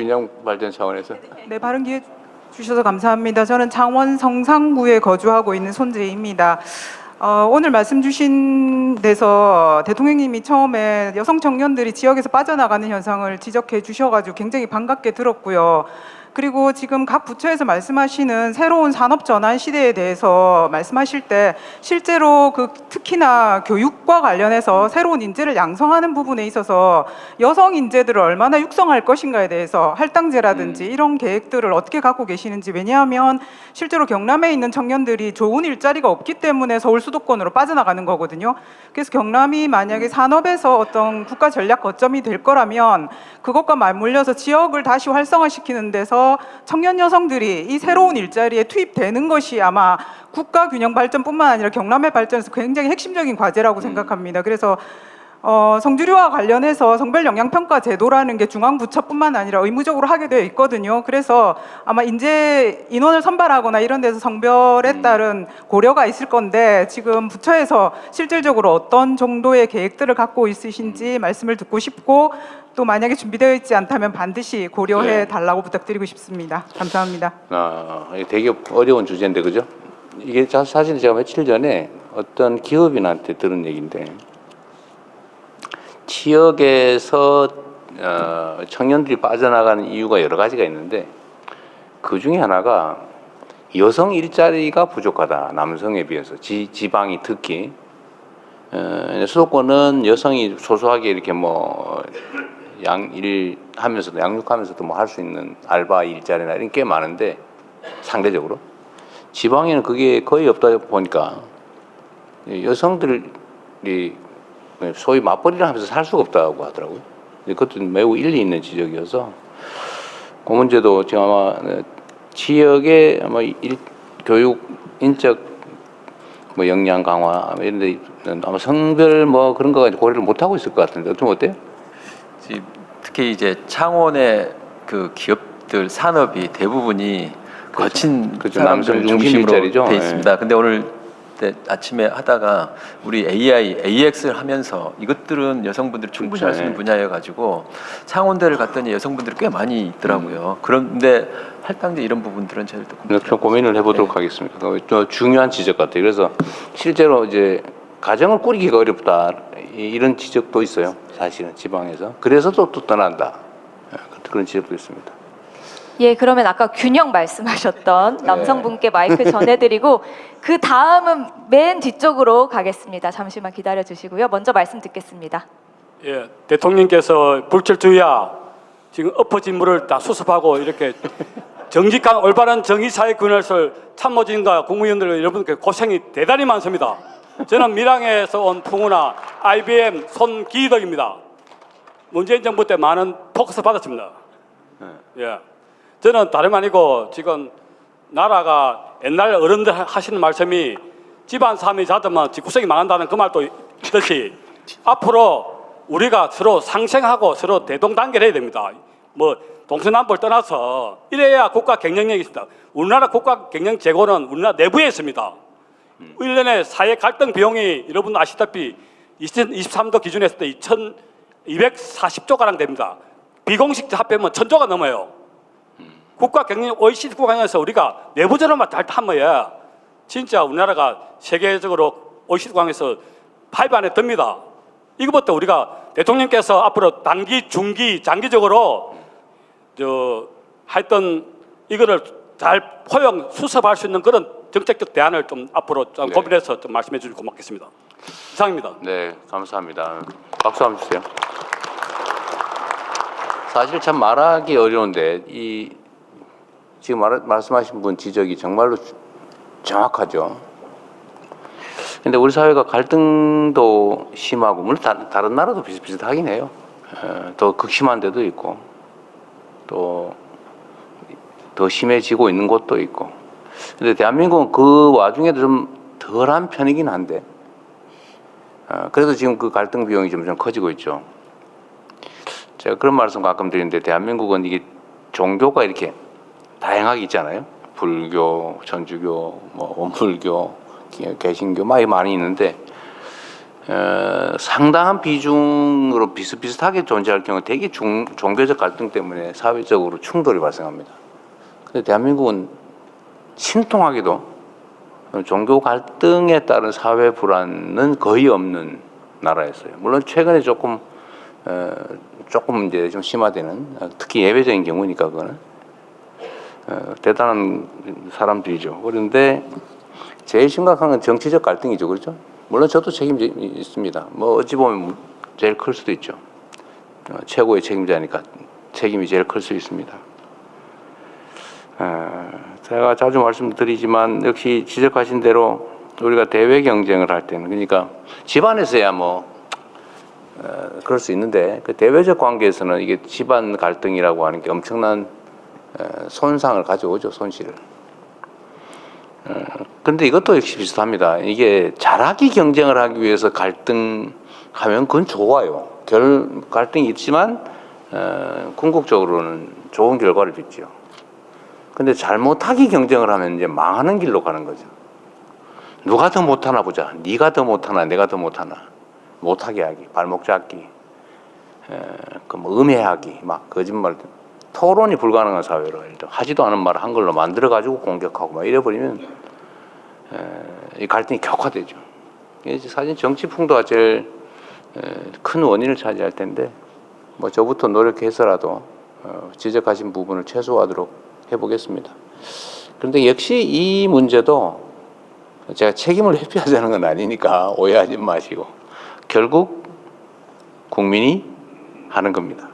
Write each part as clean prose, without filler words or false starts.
균형 발전 차원에서. 네, 발언 기회 주셔서 감사합니다. 저는 창원 성산구에 거주하고 있는 손재희입니다. 오늘 말씀 주신 데서 대통령님이 처음에 여성 청년들이 지역에서 빠져나가는 현상을 지적해 주셔가지고 굉장히 반갑게 들었고요. 그리고 지금 각 부처에서 말씀하시는 새로운 산업 전환 시대에 대해서 말씀하실 때 실제로 특히나 교육과 관련해서 새로운 인재를 양성하는 부분에 있어서 여성 인재들을 얼마나 육성할 것인가에 대해서 할당제라든지 이런 계획들을 어떻게 갖고 계시는지. 왜냐하면 실제로 경남에 있는 청년들이 좋은 일자리가 없기 때문에 서울 수도권으로 빠져나가는 거거든요. 그래서 경남이 만약에 산업에서 어떤 국가 전략 거점이 될 거라면 그것과 맞물려서 지역을 다시 활성화시키는 데서 청년 여성들이 이 새로운 일자리에 투입되는 것이 아마 국가 균형 발전뿐만 아니라 경남의 발전에서 굉장히 핵심적인 과제라고 생각합니다. 그래서 성주류와 관련해서 성별 영향평가 제도라는 게 중앙부처뿐만 아니라 의무적으로 하게 되어 있거든요. 그래서 아마 인원을 선발하거나 이런 데서 성별에 따른 고려가 있을 건데 지금 부처에서 실질적으로 어떤 정도의 계획들을 갖고 있으신지 말씀을 듣고 싶고, 또 만약에 준비되어 있지 않다면 반드시 고려해 달라고 부탁드리고 싶습니다. 감사합니다. 되게 어려운 주제인데, 그죠? 이게 사실 제가 며칠 전에 어떤 기업인한테 들은 얘기인데, 지역에서 청년들이 빠져나가는 이유가 여러 가지가 있는데 그 중에 하나가 여성 일자리가 부족하다. 남성에 비해서. 지방이 특히 수도권은 여성이 소소하게 이렇게 뭐 양일하면서도 양육하면서도 뭐 할 수 있는 알바 일자리나 이런 게 많은데 상대적으로 지방에는 그게 거의 없다 보니까 여성들이 소위 맞벌이를 하면서 살 수가 없다고 하더라고요. 그것도 매우 일리 있는 지적이어서 그 문제도 지금 아마 지역의 아마 교육 인적 뭐 역량 강화 이런 데 아마 성별 뭐 그런 거 고려를 못 하고 있을 것 같은데 좀 어때요? 특히 이제 창원의 그 기업들 산업이 대부분이 거친 남성 중심 일자리죠. 돼 있습니다. 근데 오늘 아침에 하다가 우리 AI, AX를 하면서 이것들은 여성분들이 충분히 할 수 있는 분야여가지고 창원대를 갔더니 여성분들이 꽤 많이 있더라고요. 그런데 할당제 이런 부분들은 저희도 좀 고민을 해보도록 하겠습니다. 좀 중요한 지적 같아요. 그래서 실제로 이제 가정을 꾸리기가 어렵다 이런 지적도 있어요. 사실은 지방에서. 그래서 또 떠난다. 그런 지적도 있습니다. 예, 그러면 아까 균형 말씀하셨던 남성분께 마이크 전해드리고 그 다음은 맨 뒤쪽으로 가겠습니다. 잠시만 기다려 주시고요. 먼저 말씀 듣겠습니다. 예, 대통령께서 불철주야 지금 엎어진 물을 다 수습하고 이렇게 정직한 올바른 정의사회 그늘을 참모진과 국무위원들 여러분께 고생이 대단히 많습니다. 저는 밀양에서 온 풍우나 IBM 손기덕입니다. 문재인 정부 때 많은 포커스 받았습니다. 예. 저는 다름 아니고 지금 나라가 옛날 어른들 하시는 말씀이 집안 삶이 잦으면 집구석이 망한다는 그 말도 있듯이 앞으로 우리가 서로 상생하고 서로 대동단결해야 됩니다. 뭐 동서남북을 떠나서 이래야 국가 경쟁력이 있습니다. 우리나라 국가 경쟁 재고는 우리나라 내부에 있습니다. 1년에 사회 갈등 비용이 여러분 아시다시피 2023도 기준에 했을 때 240조가량 됩니다. 비공식 합하면 1000조가 넘어요. 국가 경영 OECD 국가에서 우리가 내부적으로만 잘 하면 진짜 우리나라가 세계적으로 OECD 국가에서 5 안에 듭니다. 이것부터 우리가 대통령께서 앞으로 단기, 중기, 장기적으로 하여튼 이거를 잘 포용 수습할 수 있는 그런 정책적 대안을 좀 앞으로 좀 고민해서 좀 말씀해 주시면 고맙겠습니다. 이상입니다. 네, 감사합니다. 박수 한번 주세요. 사실 참 말하기 어려운데 지금 말씀하신 분 지적이 정말로 정확하죠. 근데 우리 사회가 갈등도 심하고 물론 다른 나라도 비슷비슷하긴 해요. 더 극심한 데도 있고 또 더 심해지고 있는 곳도 있고. 근데 대한민국은 그 와중에도 좀 덜한 편이긴 한데 그래도 지금 그 갈등 비용이 점점 커지고 있죠. 제가 그런 말씀 가끔 드리는데 대한민국은 이게 종교가 이렇게 다양하게 있잖아요. 불교, 천주교, 뭐 원불교, 개신교 많이 있는데 상당한 비중으로 비슷비슷하게 존재할 경우 되게 종교적 갈등 때문에 사회적으로 충돌이 발생합니다. 근데 대한민국은 신통하게도 종교 갈등에 따른 사회 불안은 거의 없는 나라였어요. 물론 최근에 조금 이제 좀 심화되는, 특히 예외적인 경우니까 그거는 대단한 사람들이죠. 그런데 제일 심각한 건 정치적 갈등이죠, 그렇죠? 물론 저도 책임이 있습니다. 뭐 어찌 보면 제일 클 수도 있죠. 최고의 책임자니까 책임이 제일 클 수 있습니다. 제가 자주 말씀드리지만 역시 지적하신 대로 우리가 대외 경쟁을 할 때는, 그러니까 집안에서야 뭐 그럴 수 있는데 그 대외적 관계에서는 이게 집안 갈등이라고 하는 게 엄청난 손상을 가져오죠, 손실을. 근데 이것도 역시 비슷합니다. 이게 잘하기 경쟁을 하기 위해서 갈등하면 그건 좋아요. 갈등이 있지만 궁극적으로는 좋은 결과를 빚죠. 근데 잘못하기 경쟁을 하면 이제 망하는 길로 가는 거죠. 누가 더 못하나 보자. 네가 더 못하나 내가 더 못하나. 못하게 하기, 발목 잡기, 뭐 음해하기, 막 거짓말, 토론이 불가능한 사회로 하지도 않은 말을 한 걸로 만들어 가지고 공격하고 막 이래버리면 이 갈등이 격화되죠. 이게 사실 정치 풍도가 제일 큰 원인을 차지할 텐데 뭐 저부터 노력해서라도 지적하신 부분을 최소화하도록 해보겠습니다. 그런데 역시 이 문제도 제가 책임을 회피하자는 건 아니니까 오해하지 마시고 결국 국민이 하는 겁니다.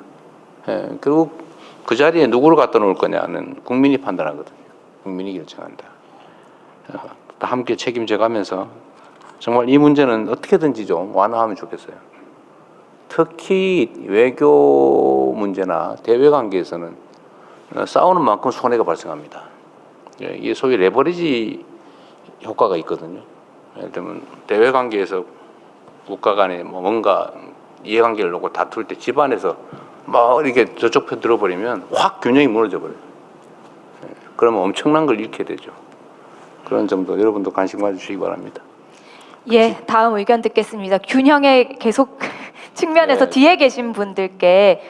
결국 그 자리에 누구를 갖다 놓을 거냐는 국민이 판단하거든요. 국민이 결정한다. 다 함께 책임져 가면서 정말 이 문제는 어떻게든지 좀 완화하면 좋겠어요. 특히 외교 문제나 대외 관계에서는 싸우는 만큼 손해가 발생합니다. 이게 소위 레버리지 효과가 있거든요. 예를 들면 대외 관계에서 국가 간에 뭔가 이해관계를 놓고 다툴 때 집안에서 막 이렇게 저쪽 편 들어버리면 확 균형이 무너져 버려요. 그러면 엄청난 걸 잃게 되죠. 그런 점도 여러분도 관심 가주시기 바랍니다. 예, 다음 의견 듣겠습니다. 균형의 계속 측면에서 네. 뒤에 계신 분들께